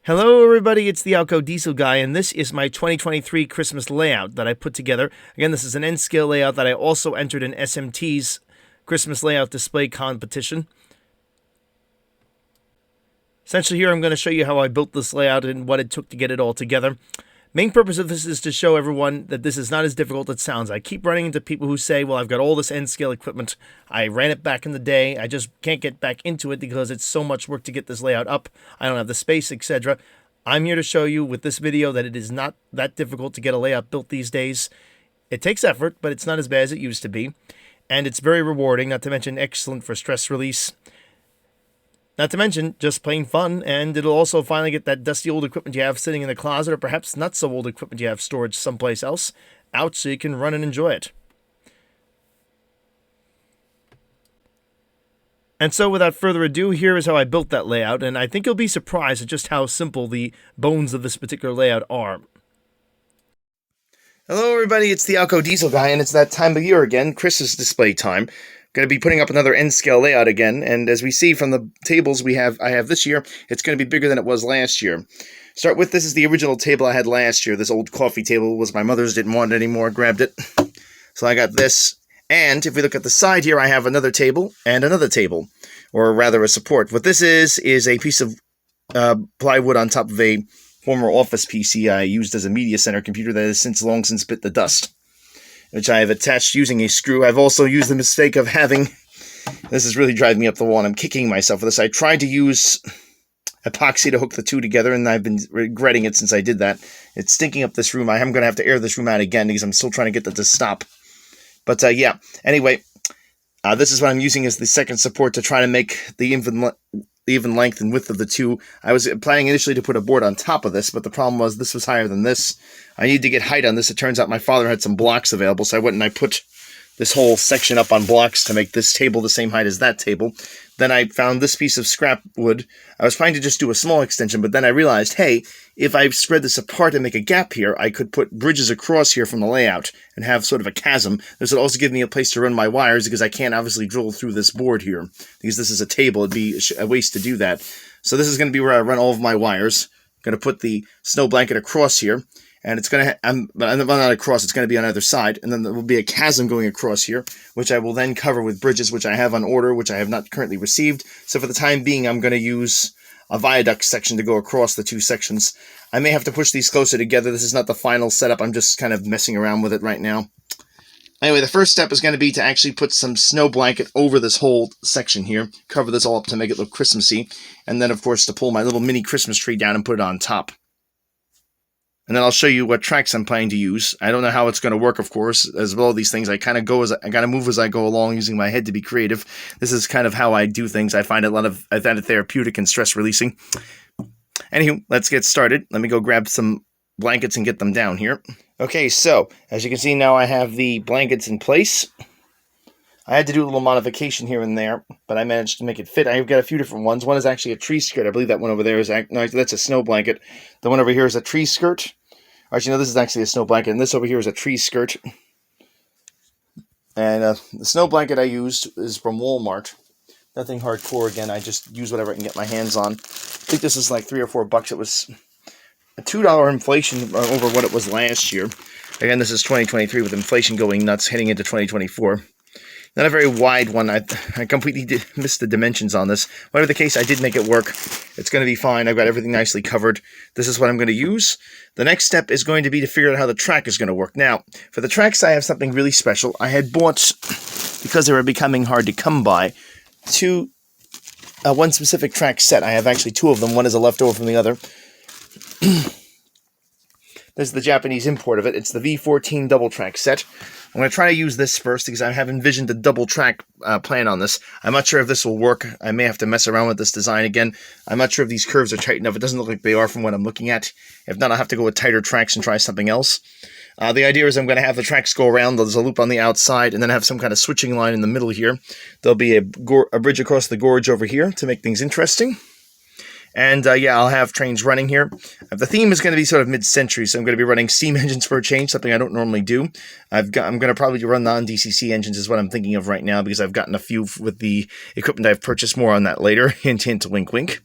Hello everybody, it's the Alco Diesel Guy, and this is my 2023 Christmas layout that I put together. Again, this is an N-scale layout that I also entered in SMT's Christmas Layout Display Competition. Essentially here I'm going to show you how I built this layout and what it took to get it all together. Main purpose of this is to show everyone that this is not as difficult as it sounds. I keep running into people who say, well, I've got all this N-scale equipment. I ran it back in the day. I just can't get back into it because it's so much work to get this layout up. I don't have the space, etc. I'm here to show you with this video that it is not that difficult to get a layout built these days. It takes effort, but it's not as bad as it used to be. And it's very rewarding, not to mention excellent for stress release. Not to mention, just plain fun, and it'll also finally get that dusty old equipment you have sitting in the closet, or perhaps not so old equipment you have stored someplace else, out so you can run and enjoy it. And so without further ado, here is how I built that layout, and I think you'll be surprised at just how simple the bones of this particular layout are. Hello everybody, it's the Alco Diesel Guy, and it's that time of year again, Christmas display time. Going to be putting up another N-scale layout again, and as we see from the tables I have this year, it's going to be bigger than it was last year. Start with, this is the original table I had last year. This old coffee table was my mother's, didn't want it anymore, grabbed it. So I got this, and if we look at the side here, I have another table and another table, or rather a support. What this is a piece of plywood on top of a former office PC I used as a media center computer that has long since bit the dust, which I have attached using a screw. I've also used the mistake of having, this is really driving me up the wall, and I'm kicking myself for this. I tried to use epoxy to hook the two together, and I've been regretting it since I did that. It's stinking up this room. I am going to have to air this room out again because I'm still trying to get that to stop. But yeah, anyway, this is what I'm using as the second support to try to make the even length and width of the two. I was planning initially to put a board on top of this, but the problem was this was higher than this. I need to get height on this. It turns out my father had some blocks available, so I went and I put this whole section up on blocks to make this table the same height as that table. Then I found this piece of scrap wood. I was trying to just do a small extension, but then I realized, hey, if I spread this apart and make a gap here, I could put bridges across here from the layout and have sort of a chasm. This would also give me a place to run my wires because I can't obviously drill through this board here because this is a table. It'd be a waste to do that. So this is going to be where I run all of my wires. I'm going to put the snow blanket across here. And it's going to, not across, it's going to be on either side. And then there will be a chasm going across here, which I will then cover with bridges, which I have on order, which I have not currently received. So for the time being, I'm going to use a viaduct section to go across the two sections. I may have to push these closer together. This is not the final setup. I'm just kind of messing around with it right now. Anyway, the first step is going to be to actually put some snow blanket over this whole section here. Cover this all up to make it look Christmassy. And then, of course, to pull my little mini Christmas tree down and put it on top. And then I'll show you what tracks I'm planning to use. I don't know how it's going to work, of course. As well, these things, I kind of move as I go along, using my head to be creative. This is kind of how I do things. I find it therapeutic and stress releasing. Anywho, let's get started. Let me go grab some blankets and get them down here. Okay, so as you can see now, I have the blankets in place. I had to do a little modification here and there, but I managed to make it fit. I've got a few different ones. One is actually a tree skirt. I believe that one over there is, no, that's a snow blanket. The one over here is a tree skirt. Actually, no, this is actually a snow blanket, and this over here is a tree skirt. And the snow blanket I used is from Walmart. Nothing hardcore again. I just use whatever I can get my hands on. I think this is like $3 or $4. It was a $2 inflation over what it was last year. Again, this is 2023 with inflation going nuts, heading into 2024. Not a very wide one. I completely missed the dimensions on this. Whatever the case, I did make it work. It's going to be fine. I've got everything nicely covered. This is what I'm going to use. The next step is going to be to figure out how the track is going to work. Now, for the tracks, I have something really special. I had bought, because they were becoming hard to come by, one specific track set. I have actually two of them. One is a leftover from the other. This is the Japanese import of it. It's the V14 double track set. I'm going to try to use this first because I have envisioned a double track plan on this. I'm not sure if this will work. I may have to mess around with this design again. I'm not sure if these curves are tight enough. It doesn't look like they are from what I'm looking at. If not, I'll have to go with tighter tracks and try something else. The idea is I'm going to have the tracks go around. There's a loop on the outside and then have some kind of switching line in the middle here. There'll be a bridge across the gorge over here to make things interesting. And yeah, I'll have trains running here. The theme is going to be sort of mid-century, so I'm going to be running steam engines for a change, something I don't normally do. I'm going to probably run non-DCC engines is what I'm thinking of right now, because I've gotten a few with the equipment I've purchased. More on that later. Hint, hint, wink, wink.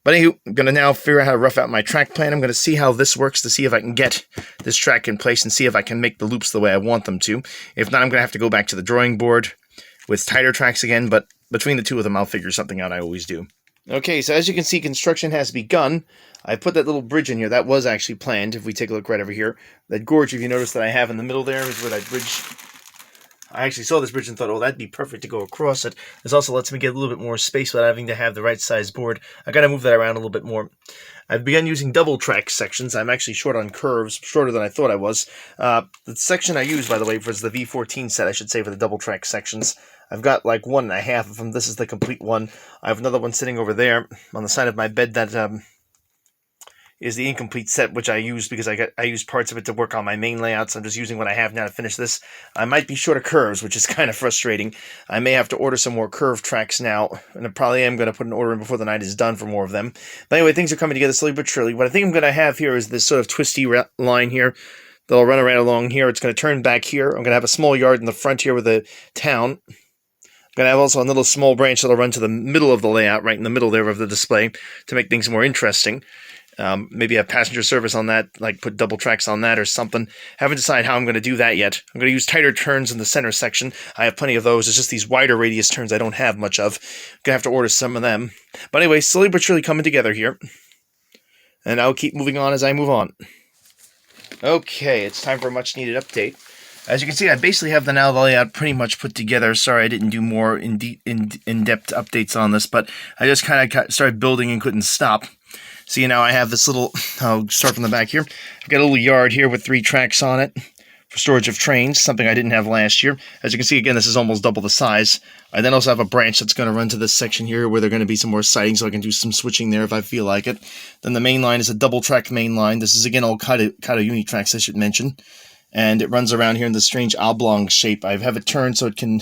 But anywho, I'm going to now figure out how to rough out my track plan. I'm going to see how this works to see if I can get this track in place and see if I can make the loops the way I want them to. If not, I'm going to have to go back to the drawing board with tighter tracks again, but between the two of them, I'll figure something out. I always do. Okay, so as you can see, construction has begun. I put that little bridge in here. That was actually planned, if we take a look right over here. That gorge, if you notice that I have in the middle there, is where that bridge... I actually saw this bridge and thought, oh, that'd be perfect to go across it. This also lets me get a little bit more space without having to have the right size board. I gotta move that around a little bit more. I've begun using double track sections. I'm actually short on curves, shorter than I thought I was. The section I use, by the way, was the V14 set, I should say, for the double track sections. I've got like 1.5 of them. This is the complete one. I have another one sitting over there on the side of my bed that is the incomplete set, which I used because I used parts of it to work on my main layouts. I'm just using what I have now to finish this. I might be short of curves, which is kind of frustrating. I may have to order some more curve tracks now, and I probably am going to put an order in before the night is done for more of them. But anyway, things are coming together slowly but surely. What I think I'm going to have here is this sort of twisty line here. They'll run around along here. It's going to turn back here. I'm going to have a small yard in the front here with a town. I'm going to have also a little small branch that'll run to the middle of the layout, right in the middle there of the display, to make things more interesting. Maybe have passenger service on that, like put double tracks on that or something. Haven't decided how I'm going to do that yet. I'm going to use tighter turns in the center section. I have plenty of those. It's just these wider radius turns I don't have much of. I'm going to have to order some of them. But anyway, slowly but surely coming together here. And I'll keep moving on as I move on. Okay, it's time for a much needed update. As you can see, I basically have the now layout pretty much put together. Sorry I didn't do more in-depth updates on this, but I just kind of started building and couldn't stop. See, now I have this little, I'll start from the back here. I've got a little yard here with 3 tracks on it for storage of trains, something I didn't have last year. As you can see, again, this is almost double the size. I then also have a branch that's going to run to this section here where there are going to be some more sidings, so I can do some switching there if I feel like it. Then the main line is a double-track main line. This is, again, all Kato uni-tracks, I should mention. And it runs around here in this strange oblong shape. I have it turned so it can...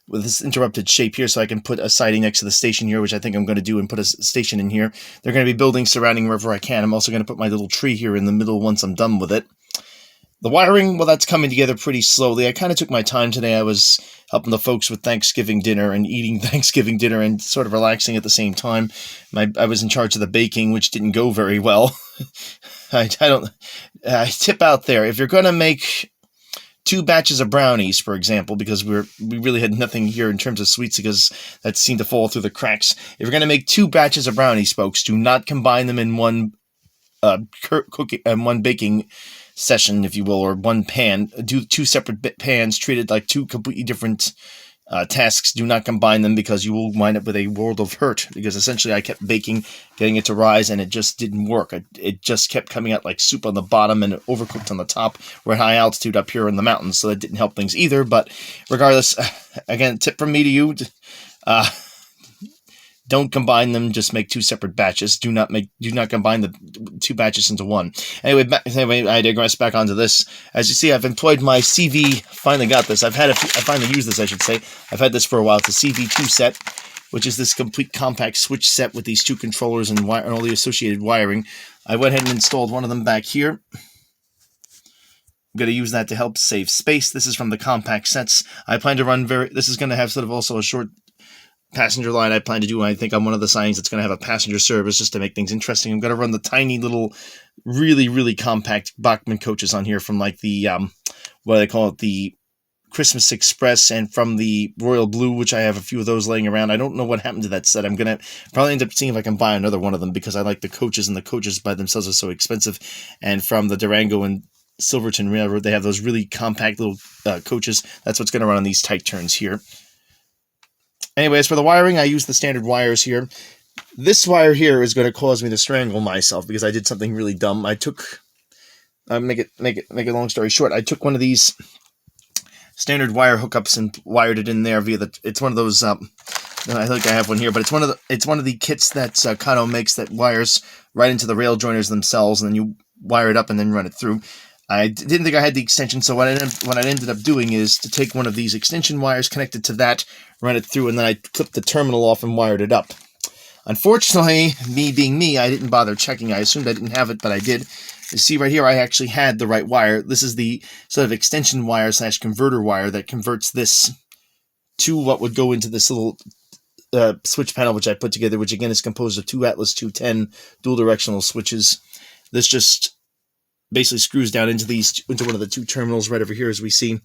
with this interrupted shape here, so I can put a siding next to the station here, which I think I'm going to do, and put a station in here. There are going to be buildings surrounding wherever I can. I'm also going to put my little tree here in the middle once I'm done with it. The wiring, well, that's coming together pretty slowly. I kind of took my time today. I was helping the folks with Thanksgiving dinner and eating Thanksgiving dinner and sort of relaxing at the same time. I was in charge of the baking, which didn't go very well. I tip out there. If you're going to make 2 batches of brownies, for example, because we really had nothing here in terms of sweets because that seemed to fall through the cracks. If you're going to make 2 batches of brownies, folks, do not combine them in one one baking session, if you will, or one pan. Do 2 separate pans treated like 2 completely different tasks. Do not combine them because you will wind up with a world of hurt, because essentially I kept baking, getting it to rise, and it just didn't work. It just kept coming out like soup on the bottom and overcooked on the top. We're at high altitude up here in the mountains, so that didn't help things either. But regardless, again, tip from me to you, don't combine them, just make 2 separate batches. Do not combine the 2 batches into one. Anyway, I digress back onto this. As you see, I've employed my CV, finally got this. I finally used this, I should say. I've had this for a while. It's a CV2 set, which is this complete compact switch set with these 2 controllers and all the associated wiring. I went ahead and installed one of them back here. I'm going to use that to help save space. This is from the compact sets. I plan to run this is going to have sort of also a short passenger line I plan to do. I think on one of the signs it's going to have a passenger service just to make things interesting. I'm going to run the tiny little, really, really compact Bachmann coaches on here from like the, what do they call it, the Christmas Express, and from the Royal Blue, which I have a few of those laying around. I don't know what happened to that set. I'm going to probably end up seeing if I can buy another one of them because I like the coaches, and the coaches by themselves are so expensive. And from the Durango and Silverton Railroad, they have those really compact little coaches. That's what's going to run on these tight turns here. Anyway, as for the wiring, I use the standard wires here. This wire here is going to cause me to strangle myself because I did something really dumb. make it long story short. I took one of these standard wire hookups and wired it in there via it's one of those. I think I have one here, but it's one of the kits that Kato makes that wires right into the rail joiners themselves, and then you wire it up and then run it through. I didn't think I had the extension, so what I ended up doing is to take one of these extension wires, connect it to that, run it through, and then I clipped the terminal off and wired it up. Unfortunately, me being me, I didn't bother checking. I assumed I didn't have it, but I did. You see right here, I actually had the right wire. This is the sort of extension wire / converter wire that converts this to what would go into this little switch panel which I put together, which again is composed of 2 Atlas 210 dual directional switches. This just basically screws down into one of the 2 terminals right over here, as we see,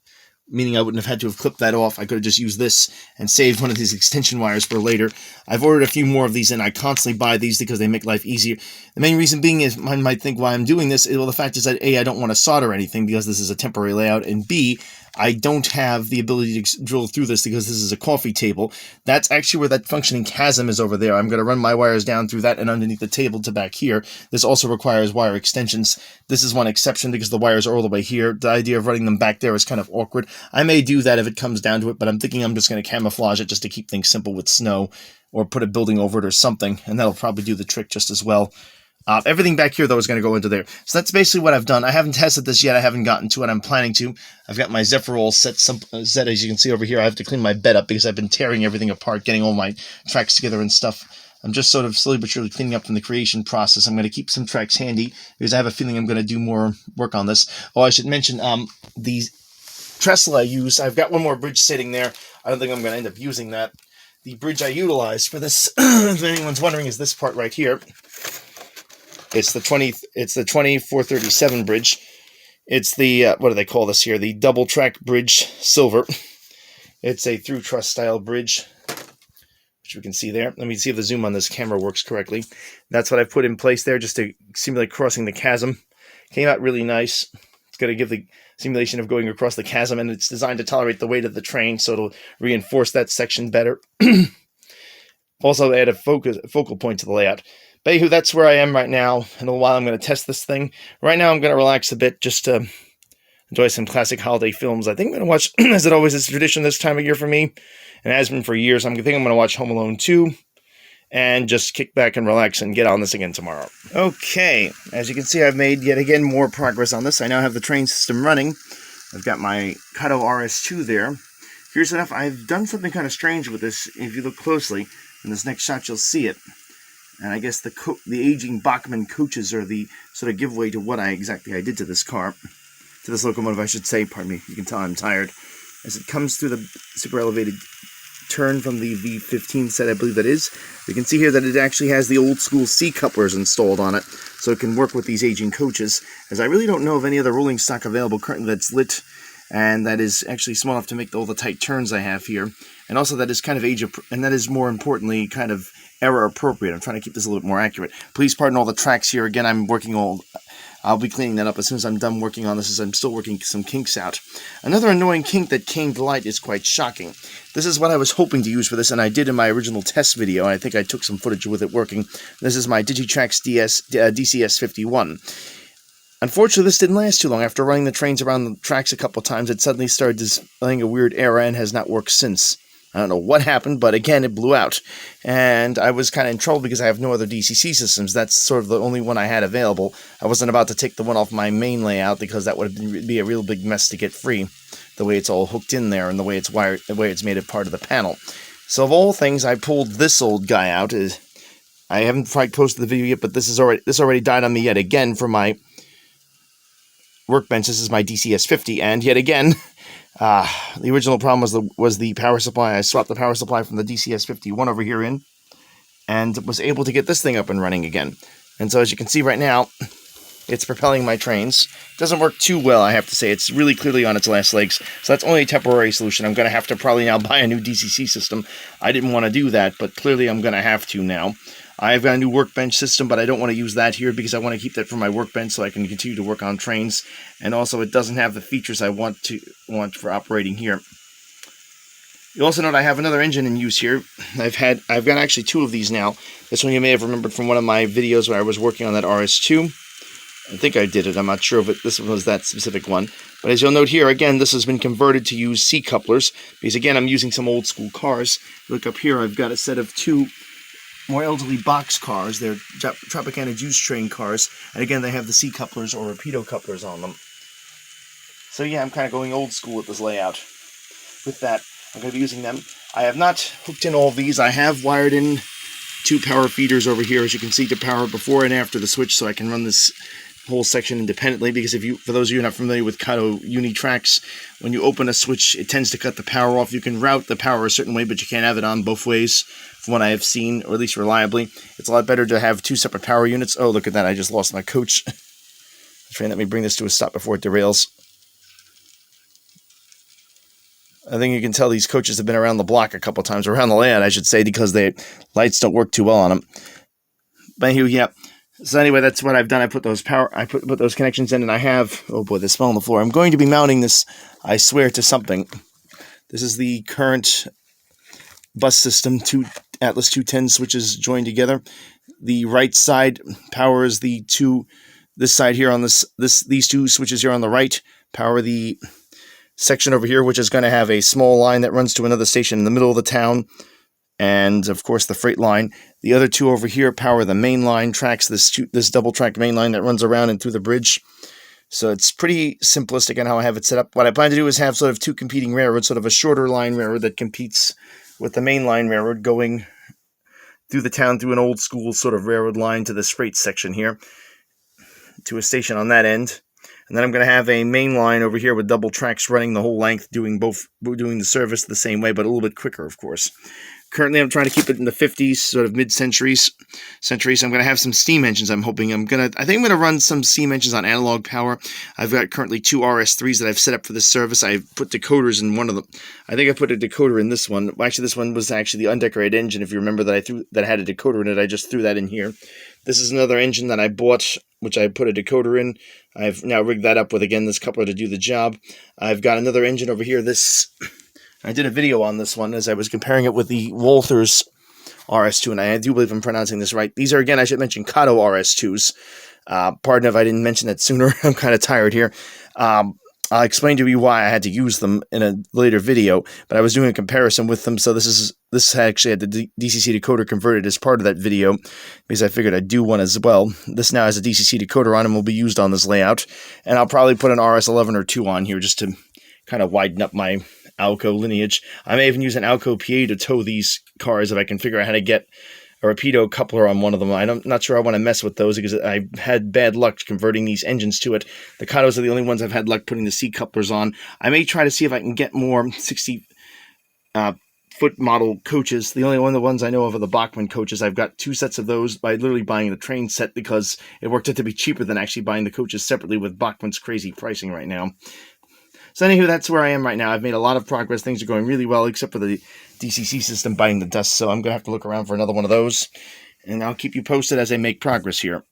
meaning I wouldn't have had to have clipped that off. I could have just used this and saved one of these extension wires for later. I've ordered a few more of these, and I constantly buy these because they make life easier. The main reason being is, one might think why I'm doing this, well, the fact is that A, I don't want to solder anything because this is a temporary layout, and B, I don't have the ability to drill through this because this is a coffee table. That's actually where that functioning chasm is over there. I'm going to run my wires down through that and underneath the table to back here. This also requires wire extensions. This is one exception because the wires are all the way here. The idea of running them back there is kind of awkward. I may do that if it comes down to it, but I'm thinking I'm just going to camouflage it just to keep things simple with snow, or put a building over it or something, and that'll probably do the trick just as well. Everything back here, though, is going to go into there. So that's basically what I've done. I haven't tested this yet. I haven't gotten to it. I'm planning to. I've got my Zephyr set, as you can see over here. I have to clean my bed up because I've been tearing everything apart, getting all my tracks together and stuff. I'm just sort of slowly but surely cleaning up from the creation process. I'm going to keep some tracks handy because I have a feeling I'm going to do more work on this. Oh, I should mention the trestle I used. I've got one more bridge sitting there. I don't think I'm going to end up using that. The bridge I utilized for this, if anyone's wondering, is this part right here. It's the 2437 bridge. It's the, what do they call this here? The double track bridge silver. It's a through truss style bridge, which we can see there. Let me see if the zoom on this camera works correctly. That's what I put in place there just to simulate crossing the chasm. Came out really nice. It's going to give the simulation of going across the chasm, and it's designed to tolerate the weight of the train, so it'll reinforce that section better. Also add a focal point to the layout. But anywho, that's where I am right now. In a while, I'm going to test this thing. Right now, I'm going to relax a bit just to enjoy some classic holiday films. I think I'm going to watch, as it always is tradition this time of year for me, and has been for years, I'm going to watch Home Alone 2 and just kick back and relax and get on this again tomorrow. Okay, as you can see, I've made yet again more progress on this. I now have the train system running. I've got my Kato RS2 there. Here's enough. I've done something kind of strange with this. If you look closely, in this next shot, you'll see it. And I guess the aging Bachmann coaches are the sort of giveaway to what exactly I did to this car. To this locomotive, I should say. Pardon me. You can tell I'm tired. As it comes through the super elevated turn from the V15 set, I believe that is, you can see here that it actually has the old school C couplers installed on it, so it can work with these aging coaches, as I really don't know of any other rolling stock available currently that's lit, and that is actually small enough to make all the tight turns I have here, and also that is kind of and that is more importantly kind of error appropriate. I'm trying to keep this a little bit more accurate. Please pardon all the tracks here. Again, I'll be cleaning that up as soon as I'm done working on this, as I'm still working some kinks out. Another annoying kink that came to light is quite shocking. This is what I was hoping to use for this, and I did in my original test video, and I think I took some footage with it working. This is my Digitrax DCS51. Unfortunately, this didn't last too long. After running the trains around the tracks a couple times, it suddenly started displaying a weird error and has not worked since. I don't know what happened, but again, it blew out. And I was kind of in trouble because I have no other DCC systems. That's sort of the only one I had available. I wasn't about to take the one off my main layout because that would be a real big mess to get free, the way it's all hooked in there and the way it's wired, the way it's made it part of the panel. So of all things, I pulled this old guy out. I haven't quite posted the video yet, but this already died on me yet again for my workbench. This is my DCS50, and yet again, the original problem was the power supply. I swapped the power supply from the DCS51 over here in, and was able to get this thing up and running again. And so as you can see right now, it's propelling my trains. It doesn't work too well, I have to say. It's really clearly on its last legs, so that's only a temporary solution. I'm going to have to probably now buy a new DCC system. I didn't want to do that, but clearly I'm going to have to now. I've got a new workbench system, but I don't want to use that here because I want to keep that for my workbench so I can continue to work on trains. And also, it doesn't have the features I want for operating here. You also note I have another engine in use here. I've got actually 2 of these now. This one you may have remembered from one of my videos where I was working on that RS2. I think I did it. I'm not sure if this one was that specific one. But as you'll note here, again, this has been converted to use C couplers because, again, I'm using some old school cars. Look up here, I've got a set of 2 more elderly box cars. They're Tropicana juice train cars, and again they have the C couplers or Rapido couplers on them. So yeah, I'm kind of going old school with this layout. With that, I'm going to be using them. I have not hooked in all of these. I have wired in 2 power feeders over here, as you can see, to power before and after the switch, so I can run this whole section independently, because for those of you who are not familiar with Kato Unitrax, when you open a switch, it tends to cut the power off. You can route the power a certain way, but you can't have it on both ways. from what I have seen, or at least reliably. It's a lot better to have 2 separate power units. Oh, look at that. I just lost my coach. Let me bring this to a stop before it derails. I think you can tell these coaches have been around the block a couple times, around the layout, I should say, because the lights don't work too well on them. But anyway, yeah. So anyway, that's what I've done. I put those put those connections in, and I have. Oh boy, there's smell on the floor. I'm going to be mounting this, I swear, to something. This is the current bus system. 2 Atlas 210 switches joined together. The right side powers the two. This side here on these 2 switches here on the right power the section over here, which is going to have a small line that runs to another station in the middle of the town, and of course the freight line. The other 2 over here power the main line tracks, this double track main line that runs around and through the bridge. So it's pretty simplistic in how I have it set up. What I plan to do is have sort of 2 competing railroads, sort of a shorter line railroad that competes with the main line railroad going through the town through an old school sort of railroad line to this freight section here, to a station on that end. And then I'm going to have a main line over here with double tracks running the whole length, doing the service the same way, but a little bit quicker, of course. Currently, I'm trying to keep it in the 50s, sort of mid-centuries. So I'm going to have some steam engines. I think I'm going to run some steam engines on analog power. I've got currently 2 RS3s that I've set up for this service. I've put decoders in one of them. I think I put a decoder in this one. Well, actually, this one was actually the undecorated engine. If you remember that had a decoder in it, I just threw that in here. This is another engine that I bought, which I put a decoder in. I've now rigged that up with, again, this coupler to do the job. I've got another engine over here. I did a video on this one as I was comparing it with the Walthers RS2, and I do believe I'm pronouncing this right. These are, again, I should mention, Kato RS2s. Pardon if I didn't mention that sooner. I'm kind of tired here. I'll explain to you why I had to use them in a later video, but I was doing a comparison with them, so this actually had the DCC decoder converted as part of that video, because I figured I'd do one as well. This now has a DCC decoder on and will be used on this layout, and I'll probably put an RS11 or 2 on here just to kind of widen up my Alco lineage. I may even use an Alco PA to tow these cars if I can figure out how to get a Rapido coupler on one of them. I'm not sure I want to mess with those because I had bad luck converting these engines to it. The Katos are the only ones I've had luck putting the C couplers on. I may try to see if I can get more 60-foot model coaches. The ones I know of are the Bachmann coaches. I've got 2 sets of those by literally buying the train set because it worked out to be cheaper than actually buying the coaches separately with Bachmann's crazy pricing right now. So anywho, that's where I am right now. I've made a lot of progress. Things are going really well, except for the DCC system biting the dust. So I'm going to have to look around for another one of those. And I'll keep you posted as I make progress here.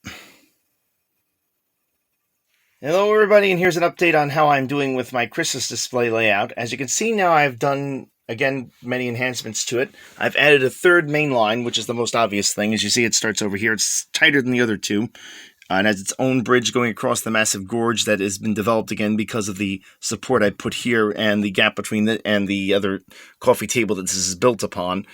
Hello, everybody, and here's an update on how I'm doing with my Christmas display layout. As you can see now, I've done, again, many enhancements to it. I've added a 3rd main line, which is the most obvious thing. As you see, it starts over here. It's tighter than the other 2. And has its own bridge going across the massive gorge that has been developed again because of the support I put here and the gap between it and the other coffee table that this is built upon.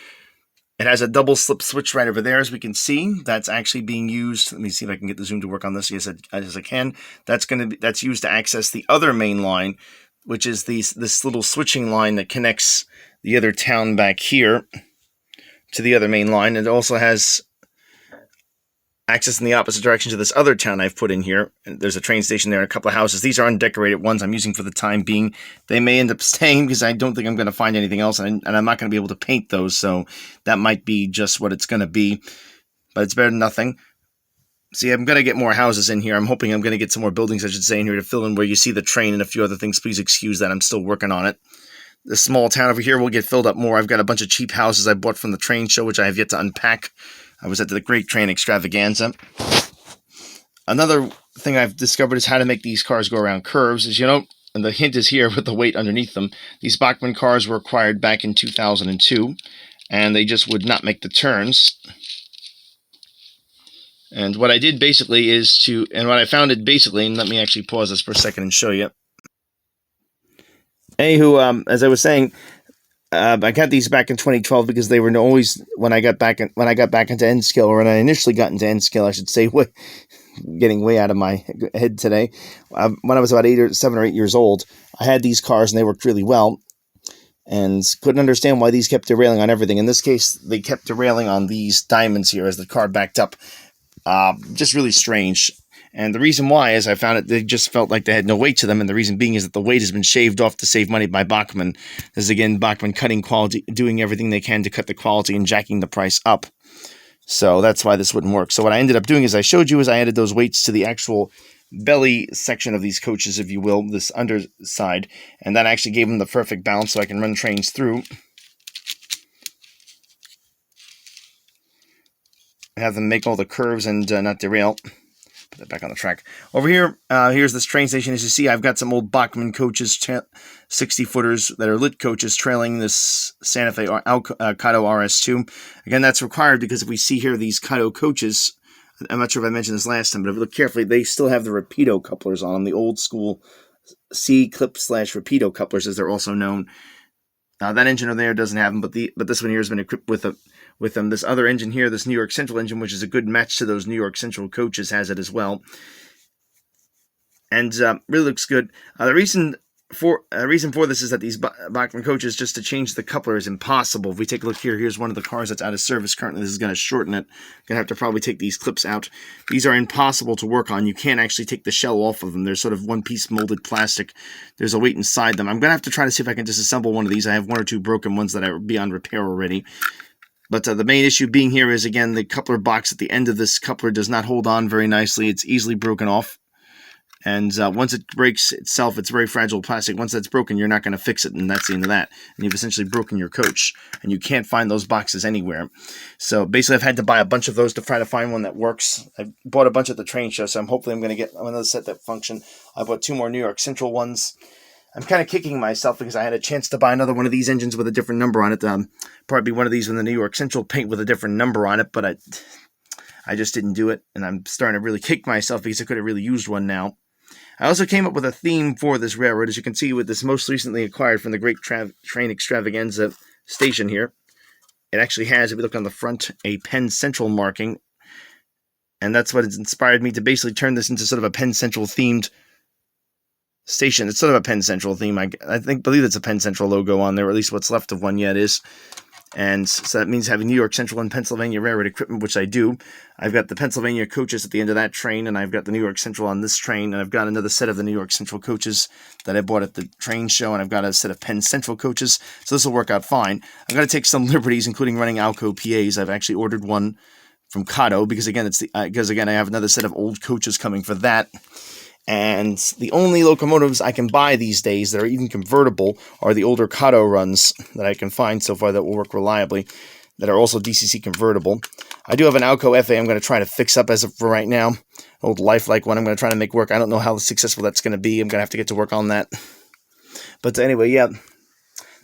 It has a double slip switch right over there, as we can see. That's actually being used. Let me see if I can get the zoom to work on this. Yes, as I can. That's used to access the other main line, which is this little switching line that connects the other town back here to the other main line. It also has access in the opposite direction to this other town I've put in here. There's a train station there and a couple of houses. These are undecorated ones I'm using for the time being. They may end up staying because I don't think I'm going to find anything else, and I'm not going to be able to paint those, so that might be just what it's going to be. But it's better than nothing. See, I'm going to get more houses in here. I'm hoping I'm going to get some more buildings, I should say, in here to fill in where you see the train and a few other things. Please excuse that. I'm still working on it. The small town over here will get filled up more. I've got a bunch of cheap houses I bought from the train show, which I have yet to unpack. I was at the Great Train Extravaganza. Another thing I've discovered is how to make these cars go around curves. As you know, and the hint is here with the weight underneath them. These Bachmann cars were acquired back in 2002, and they just would not make the turns. And what I did basically and let me actually pause this for a second and show you. Anywho, as I was saying, I got these back in 2012 because they were always when I got back into N scale, or when I initially got into N scale, I should say. Getting way out of my head today. When I was about 7 or 8 years old, I had these cars and they worked really well, and couldn't understand why these kept derailing on everything. In this case, they kept derailing on these diamonds here as the car backed up. Just really strange. And the reason why is I found it, they just felt like they had no weight to them, and the reason being is that the weight has been shaved off to save money by Bachmann. This is, again, Bachmann cutting quality, doing everything they can to cut the quality and jacking the price up. So that's why this wouldn't work. So what I ended up doing is I showed you is I added those weights to the actual belly section of these coaches, if you will, this underside, and that actually gave them the perfect balance so I can run trains through. Have them make all the curves and not derail. Put that back on the track. Over here, here's this train station. As you see, I've got some old Bachmann coaches, 60-footers that are lit coaches trailing this Santa Fe Kato RS2. Again, that's required because if we see here these Kato coaches, I'm not sure if I mentioned this last time, but if you look carefully, they still have the Rapido couplers on them, the old school C-clip/Rapido couplers, as they're also known. That engine over there doesn't have them, but this one here has been equipped with them. This other engine here, this New York Central engine, which is a good match to those New York Central coaches, has it as well. And really looks good. The reason for this is that these Bachmann coaches, just to change the coupler is impossible. If we take a look here, here's one of the cars that's out of service currently. This is going to shorten it. Going to have to probably take these clips out. These are impossible to work on. You can't actually take the shell off of them. They're sort of one-piece molded plastic. There's a weight inside them. I'm going to have to try to see if I can disassemble one of these. I have one or two broken ones that are beyond repair already. But the main issue being here is, again, the coupler box at the end of this coupler does not hold on very nicely. It's easily broken off. And once it breaks itself, it's very fragile plastic. Once that's broken, you're not going to fix it, and that's the end of that. And you've essentially broken your coach, and you can't find those boxes anywhere. So basically, I've had to buy a bunch of those to try to find one that works. I bought a bunch at the train show, so hopefully I'm going to get another set that function. I bought 2 more New York Central ones. I'm kind of kicking myself because I had a chance to buy another one of these engines with a different number on it. Probably one of these with the New York Central paint with a different number on it, but I just didn't do it, and I'm starting to really kick myself because I could have really used one now. I also came up with a theme for this railroad, as you can see with this most recently acquired from the Great Train Extravaganza station here. It actually has, if you look on the front, a Penn Central marking, and that's what has inspired me to basically turn this into sort of a Penn Central themed station. It's sort of a Penn Central theme. I believe it's a Penn Central logo on there, or at least what's left of one yet is. And so that means having New York Central and Pennsylvania Railroad equipment, which I do. I've got the Pennsylvania coaches at the end of that train, and I've got the New York Central on this train, and I've got another set of the New York Central coaches that I bought at the train show, and I've got a set of Penn Central coaches, so this will work out fine. I'm going to take some liberties, including running Alco PAs. I've actually ordered one from Kato, because again, I have another set of old coaches coming for that. And the only locomotives I can buy these days that are even convertible are the older Kato runs that I can find so far that will work reliably, that are also DCC convertible. I do have an Alco FA I'm going to try to fix up as of for right now. Old lifelike one I'm going to try to make work. I don't know how successful that's going to be. I'm going to have to get to work on that. But anyway, yeah,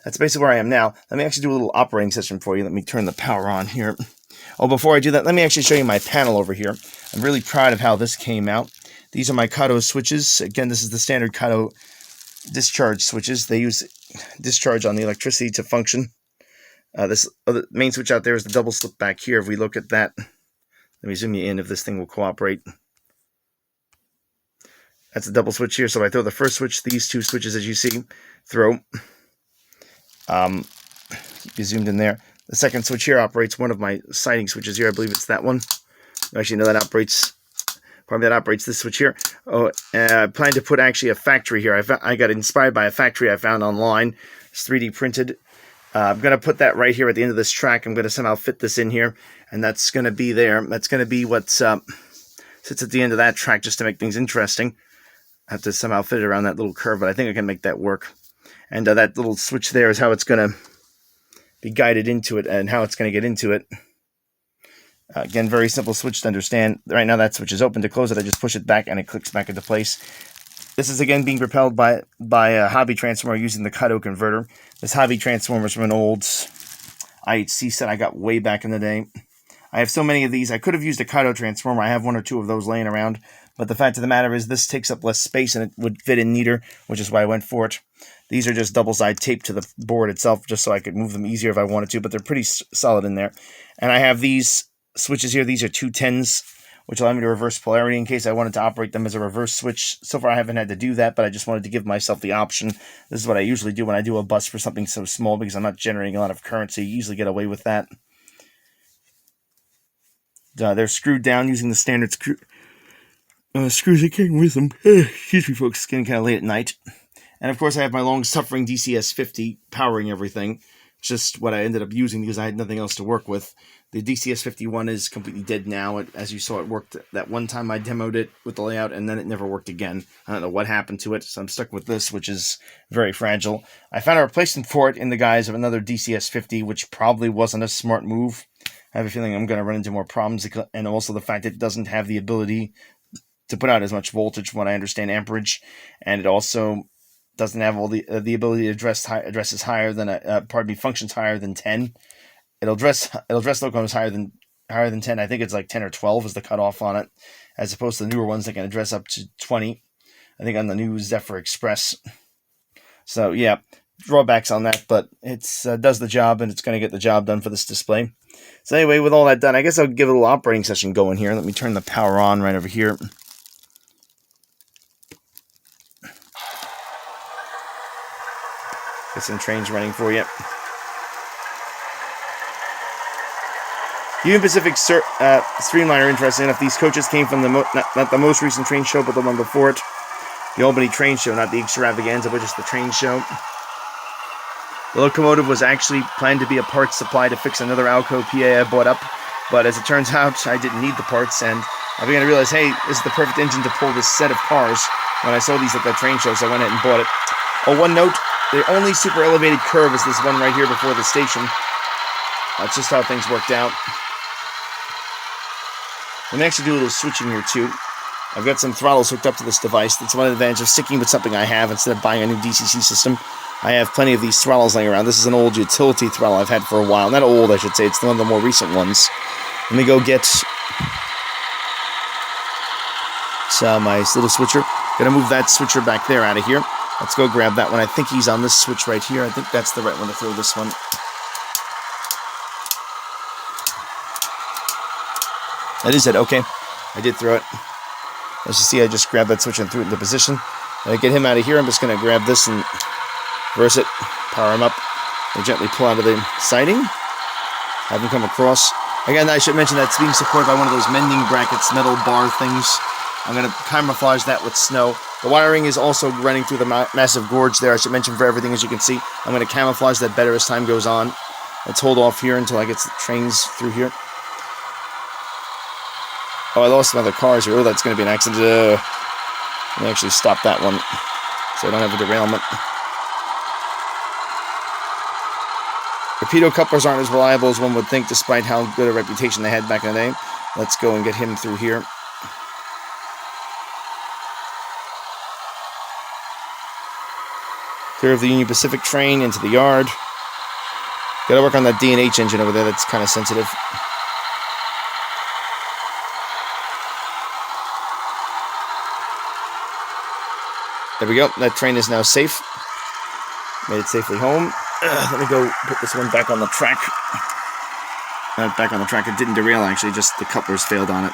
that's basically where I am now. Let me actually do a little operating session for you. Let me turn the power on here. Oh, before I do that, let me actually show you my panel over here. I'm really proud of how this came out. These are my Kato switches. Again, this is the standard Kato discharge switches. They use discharge on the electricity to function. This other main switch out there is the double slip back here. If we look at that, let me zoom you in if this thing will cooperate. That's a double switch here. So I throw the first switch, these 2 switches, as you see, throw. You zoomed in there. The second switch here operates one of my siding switches here. I believe it's that one. Actually, no, that operates this switch here. I plan to put actually a factory here. I got inspired by a factory I found online. It's 3D printed. I'm going to put that right here at the end of this track. I'm going to somehow fit this in here, and that's going to be there. That's going to be what sits at the end of that track just to make things interesting. I have to somehow fit it around that little curve, but I think I can make that work. And that little switch there is how it's going to be guided into it and how it's going to get into it. Again, very simple switch to understand. Right now that switch is open. To close it, I just push it back and it clicks back into place. This is again being propelled by a hobby transformer using the Kato converter. This hobby transformer is from an old IHC set I got way back in the day. I have so many of these. I could have used a Kato transformer. I have 1 or 2 of those laying around. But the fact of the matter is this takes up less space and it would fit in neater, which is why I went for it. These are just double-side taped to the board itself just so I could move them easier if I wanted to, but they're pretty solid in there. And I have these switches here. These are 210s, which allow me to reverse polarity in case I wanted to operate them as a reverse switch. So far I haven't had to do that, but I just wanted to give myself the option. This is what I usually do when I do a bus for something so small because I'm not generating a lot of current, so you usually get away with that. They're screwed down using the standard screws that came with them. Excuse me, folks. It's getting kind of late at night. And of course, I have my long-suffering DCS-50 powering everything. Just what I ended up using because I had nothing else to work with. The DCS-51 is completely dead now. As you saw, it worked that one time I demoed it with the layout, and then it never worked again. I don't know what happened to it, so I'm stuck with this, which is very fragile. I found a replacement for it in the guise of another DCS-50, which probably wasn't a smart move. I have a feeling I'm going to run into more problems, and also the fact that it doesn't have the ability to put out as much voltage from what I understand amperage, and it also doesn't have all the ability to addresses higher than functions higher than 10. It'll address low codes higher than 10. I think it's like 10 or 12 is the cutoff on it, as opposed to the newer ones that can address up to 20. I think on the new Zephyr Express. So yeah, drawbacks on that, but it does the job, and it's going to get the job done for this display. So anyway, with all that done, I guess I'll give a little operating session going here. Let me turn the power on right over here. Get some trains running for you. Union Pacific Streamliner, interesting enough, these coaches came from not the most recent train show, but the one before it. The Albany train show, not the extravaganza, but just the train show. The locomotive was actually planned to be a parts supply to fix another Alco PA I bought up, but as it turns out, I didn't need the parts, and I began to realize, hey, this is the perfect engine to pull this set of cars when I saw these at that train show, so I went ahead and bought it. Oh, one note. The only super elevated curve is this one right here before the station. That's just how things worked out. Let me actually do a little switching here too. I've got some throttles hooked up to this device. That's one advantage of sticking with something I have instead of buying a new DCC system. I have plenty of these throttles laying around. This is an old utility throttle I've had for a while. Not old, I should say. It's one of the more recent ones. Let me go get my little switcher. Gonna move that switcher back there out of here. Let's go grab that one. I think he's on this switch right here. I think that's the right one to throw this one. That is it. Okay. I did throw it. As you see, I just grabbed that switch and threw it into position. And I get him out of here. I'm just going to grab this and reverse it, power him up, and gently pull out of the siding. Have him come across. Again, I should mention that's being supported by one of those mending brackets, metal bar things. I'm going to camouflage that with snow. The wiring is also running through the massive gorge there. I should mention for everything, as you can see. I'm going to camouflage that better as time goes on. Let's hold off here until I get the trains through here. Oh, I lost some other cars here. Oh, that's going to be an accident. Let me actually stop that one so I don't have a derailment. Torpedo couplers aren't as reliable as one would think, despite how good a reputation they had back in the day. Let's go and get him through here. Clear of the Union Pacific train into the yard. Gotta work on that D&H engine over there. That's kind of sensitive. There we go. That train is now safe. Made it safely home. Let me go put this one back on the track. Not back on the track. It didn't derail, actually. Just the couplers failed on it.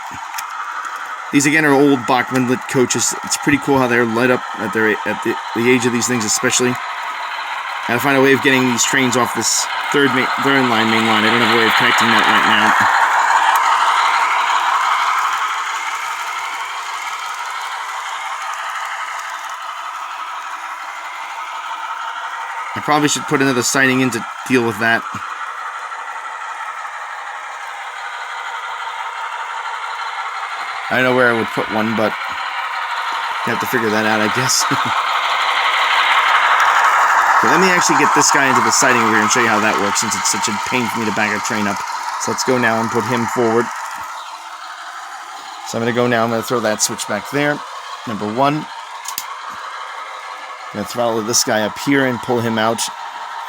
These, again, are old Bachmann-lit coaches. It's pretty cool how they're lit up at the age of these things, especially. I gotta find a way of getting these trains off this third line main line. I don't have a way of connecting that right now. I probably should put another siding in to deal with that. I don't know where I would put one, but you have to figure that out, I guess. Okay, let me actually get this guy into the siding over here and show you how that works, since it's such a pain for me to back a train up. So let's go now and put him forward. So I'm going to go now. I'm going to throw that switch back there. Number one. I'm going to throttle this guy up here and pull him out.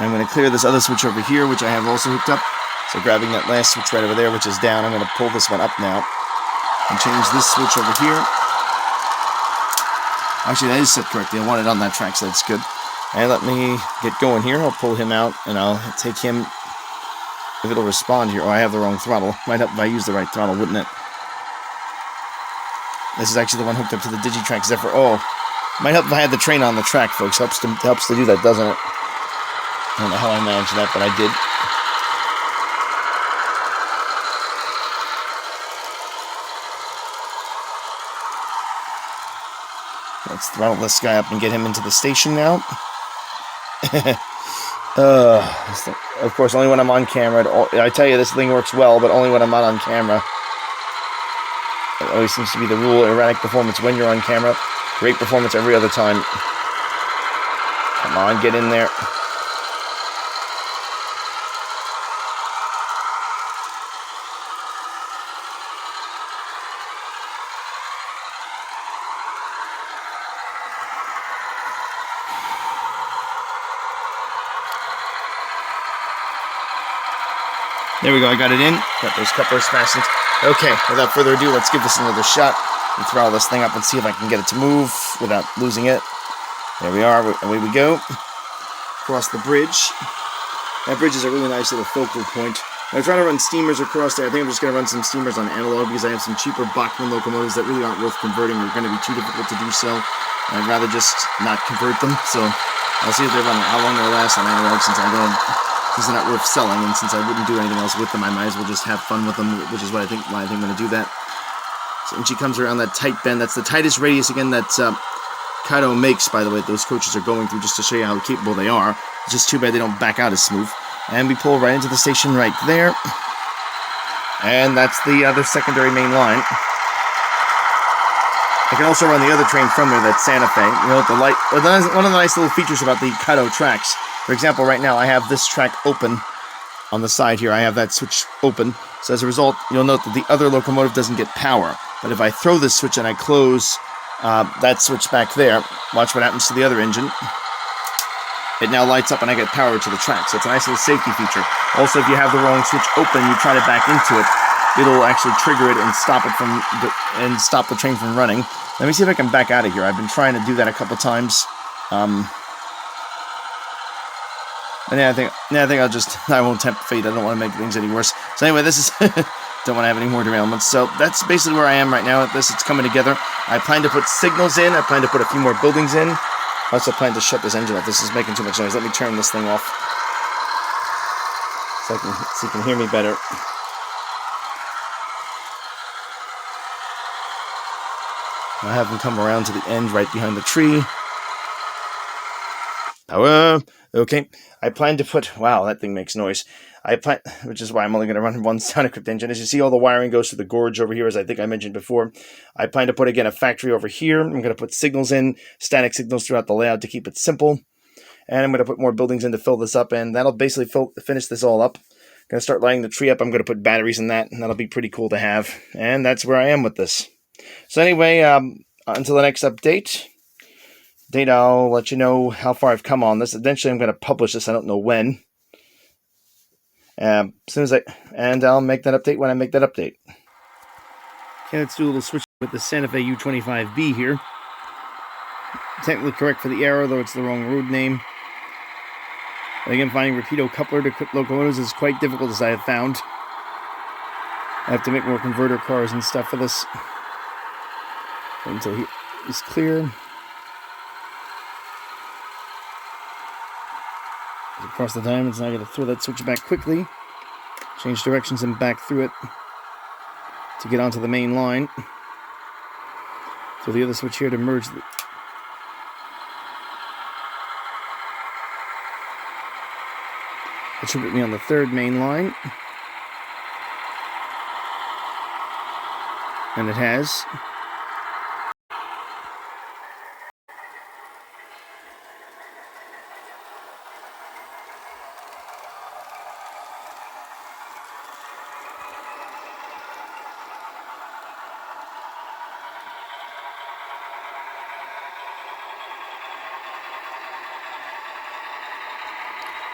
And I'm going to clear this other switch over here, which I have also hooked up. So grabbing that last switch right over there, which is down, I'm going to pull this one up now. And change this switch over here. Actually, that is set correctly. I want it on that track, so that's good. And let me get going here. I'll pull him out, and I'll take him, if it'll respond here. Oh, I have the wrong throttle. Might help if I use the right throttle, wouldn't it? This is actually the one hooked up to the Digitrack Zephyr. Oh, might help if I had the train on the track, folks. Helps to do that, doesn't it? I don't know how I managed that, but I did. Let's throttle this guy up and get him into the station now. Of course, only when I'm on camera. I tell you, this thing works well, but only when I'm not on camera. It always seems to be the rule. Erratic performance when you're on camera. Great performance every other time. Come on, get in there. There we go, I got it in. Got those couplers fastened. Okay, without further ado, let's give this another shot and throttle this thing up and see if I can get it to move without losing it. There we are, away we go. Across the bridge. That bridge is a really nice little focal point. I try to run steamers across there. I think I'm just going to run some steamers on analog because I have some cheaper Bachmann locomotives that really aren't worth converting. They're going to be too difficult to do so. I'd rather just not convert them. So I'll see if they run, how long they'll last on analog since they're not worth selling, and since I wouldn't do anything else with them, I might as well just have fun with them, which is why I think I'm going to do that. So, and she comes around that tight bend. That's the tightest radius, again, that Kato makes, by the way, those coaches are going through, just to show you how capable they are. It's just too bad they don't back out as smooth. And we pull right into the station right there. And that's the other secondary main line. I can also run the other train from there, that Santa Fe. You know, the light. One of the nice little features about the Kato tracks. For example, right now I have this track open on the side here. I have that switch open. So as a result, you'll note that the other locomotive doesn't get power. But if I throw this switch and I close that switch back there, watch what happens to the other engine. It now lights up and I get power to the track. So it's a nice little safety feature. Also, if you have the wrong switch open, you try to back into it, it'll actually trigger it and stop the train from running. Let me see if I can back out of here. I've been trying to do that a couple times. And I think I won't tempt fate. I don't want to make things any worse. So anyway, this is, don't want to have any more derailments. So that's basically where I am right now with this. It's coming together. I plan to put signals in. I plan to put a few more buildings in. I also plan to shut this engine off. This is making too much noise. Let me turn this thing off so you can hear me better. I'll have them come around to the end right behind the tree. Okay. I plan to put... Wow, that thing makes noise. Which is why I'm only going to run one sound equipped engine. As you see, all the wiring goes through the gorge over here, as I think I mentioned before. I plan to put, again, a factory over here. I'm going to put signals in, static signals throughout the layout to keep it simple. And I'm going to put more buildings in to fill this up, and that'll basically finish this all up. I'm going to start lighting the tree up. I'm going to put batteries in that, and that'll be pretty cool to have. And that's where I am with this. So anyway, until the next update, I'll let you know how far I've come on this. Eventually, I'm going to publish this. I don't know when. As soon as I'll make that update when I make that update. Okay, let's do a little switch with the Santa Fe U25B here. Technically correct for the arrow, though it's the wrong road name. And again, finding Rapido coupler to equip locomotives is quite difficult, as I have found. I have to make more converter cars and stuff for this. Until he is clear. Across the diamonds, now I got to throw that switch back quickly. Change directions and back through it to get onto the main line. Throw the other switch here to merge the... That should put me on the third main line. And it has.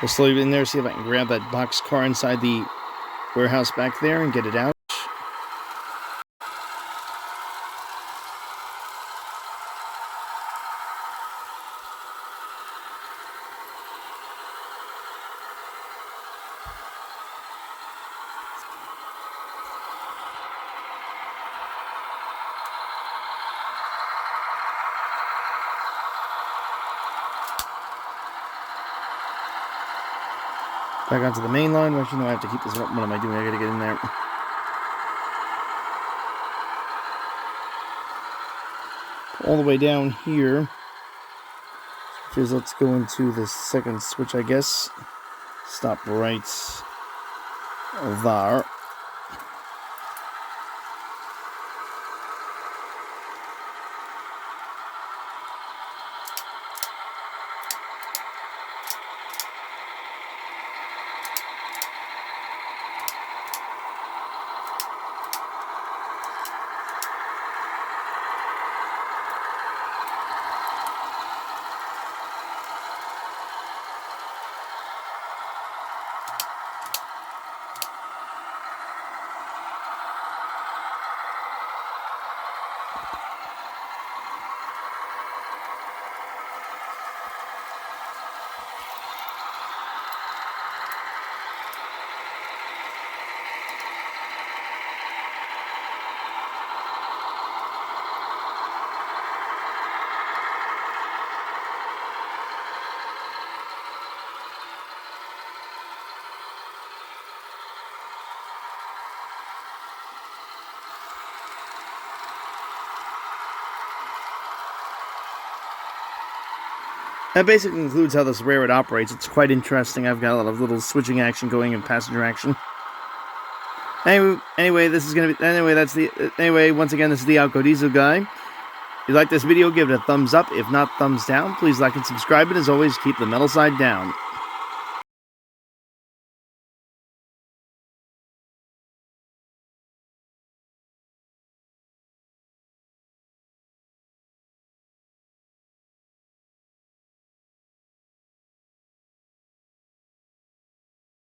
We'll slowly in there, see if I can grab that box car inside the warehouse back there and get it out. Back onto the main line. Well, you know I have to keep this up. What am I doing? I gotta get in there. all the way down here. Which is, let's go into the second switch, I guess. Stop right there. That basically includes how this railroad operates. It's quite interesting. I've got a lot of little switching action going and passenger action. Anyway, this is gonna be. Anyway, once again, this is the Outgo Diesel guy. If you like this video, give it a thumbs up. If not, thumbs down. Please like and subscribe, and as always, keep the metal side down.